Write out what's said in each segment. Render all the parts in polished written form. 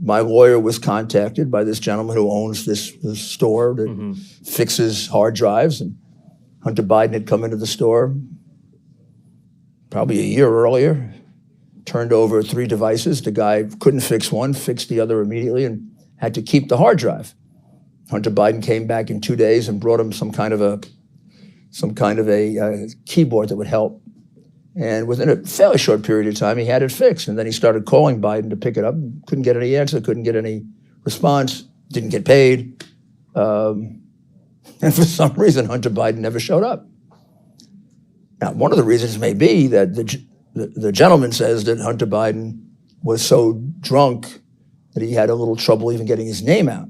my lawyer was contacted by this gentleman who owns this store that fixes hard drives, and Hunter Biden had come into the store probably a year earlier, turned over 3 devices. The guy couldn't fix one, fixed the other immediately, and had to keep the hard drive. Hunter Biden came back in 2 days and brought him some kind of a keyboard that would help. And within a fairly short period of time, he had it fixed. And then he started calling Biden to pick it up. Couldn't get any answer, couldn't get any response, didn't get paid. And for some reason, Hunter Biden never showed up. Now, one of the reasons may be that the gentleman says that Hunter Biden was so drunk that he had a little trouble even getting his name out.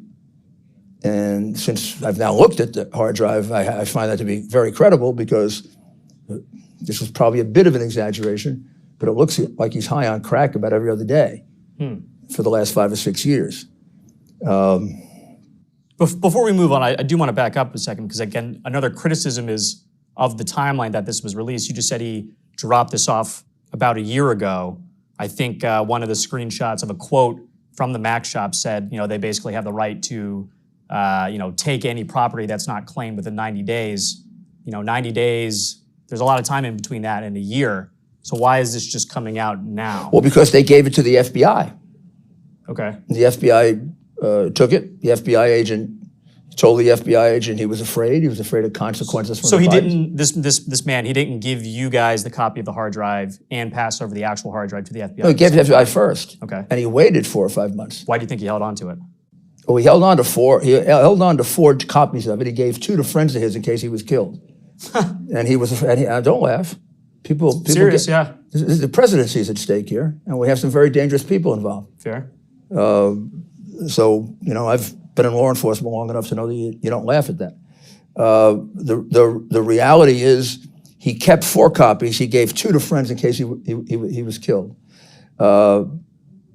And since I've now looked at the hard drive, I find that to be very credible, because this was probably a bit of an exaggeration, but it looks like he's high on crack about every other day for the last 5 or 6 years. Before we move on, I do want to back up a second, because again, another criticism is of the timeline that this was released. You just said he dropped this off about a year ago. I think one of the screenshots of a quote from the Mac shop said, they basically have the right to, take any property that's not claimed within 90 days. 90 days, there's a lot of time in between that and a year. So why is this just coming out now? Well, because they gave it to the FBI. Okay. The FBI took it. The FBI agent told the FBI agent he was afraid. He was afraid of consequences from So the he Bidens. didn't, this man, he didn't give you guys the copy of the hard drive and pass over the actual hard drive to the FBI? No, he gave it to the FBI first. Okay. And he waited 4 or 5 months. Why do you think he held on to it? Well, he held on to 4. He held on to 4 copies of it. He gave 2 to friends of his in case he was killed. And he was, don't laugh. People Serious, yeah. The presidency is at stake here, and we have some very dangerous people involved. Fair. So, I've been in law enforcement long enough to know that you don't laugh at that. The reality is he kept 4 copies. He gave 2 to friends in case he was killed.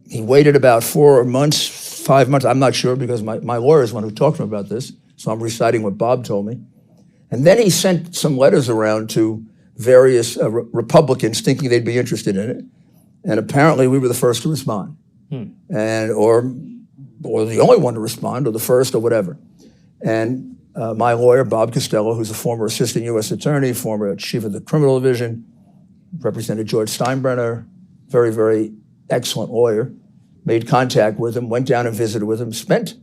He waited about 4 months, 5 months, I'm not sure, because my lawyer is the one who talked to him about this, so I'm reciting what Bob told me. And then he sent some letters around to various Republicans thinking they'd be interested in it. And apparently we were the first to respond. And or the only one to respond, or the first, or whatever. And my lawyer, Bob Costello, who's a former assistant U.S. attorney, former chief of the criminal division, represented George Steinbrenner, very, very excellent lawyer, made contact with him, went down and visited with him, spent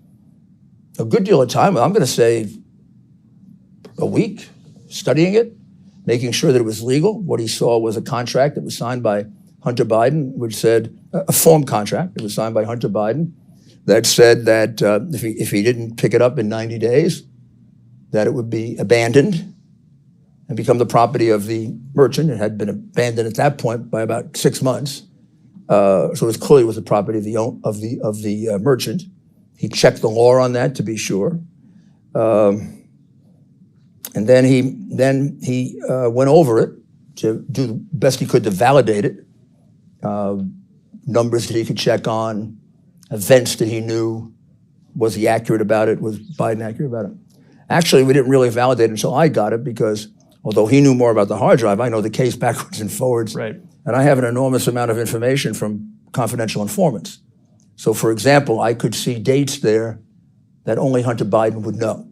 a good deal of time, I'm going to say a week, studying it, making sure that it was legal. What he saw was a contract that was signed by Hunter Biden, which said, a form contract that was signed by Hunter Biden, that said that if he didn't pick it up in 90 days, that it would be abandoned and become the property of the merchant. It had been abandoned at that point by about 6 months. So it was clearly the property of the merchant. He checked the law on that to be sure. And then he went over it to do the best he could to validate it. Numbers that he could check on, events that he knew. Was he accurate about it? Was Biden accurate about it? Actually, we didn't really validate it until I got it, because although he knew more about the hard drive, I know the case backwards and forwards. Right. And I have an enormous amount of information from confidential informants. So, for example, I could see dates there that only Hunter Biden would know,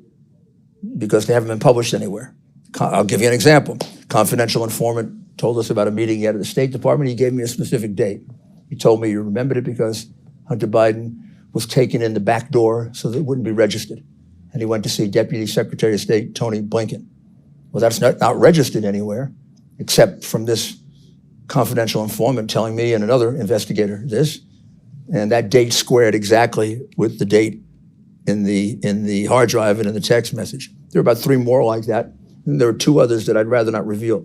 because they haven't been published anywhere. I'll give you an example. Confidential informant told us about a meeting he had at the State Department. He gave me a specific date. He told me he remembered it because Hunter Biden was taken in the back door so that it wouldn't be registered. And he went to see Deputy Secretary of State Tony Blinken. Well, that's not registered anywhere, except from this confidential informant telling me and another investigator this. And that date squared exactly with the date in the hard drive and in the text message. There are about 3 more like that. And there are 2 others that I'd rather not reveal.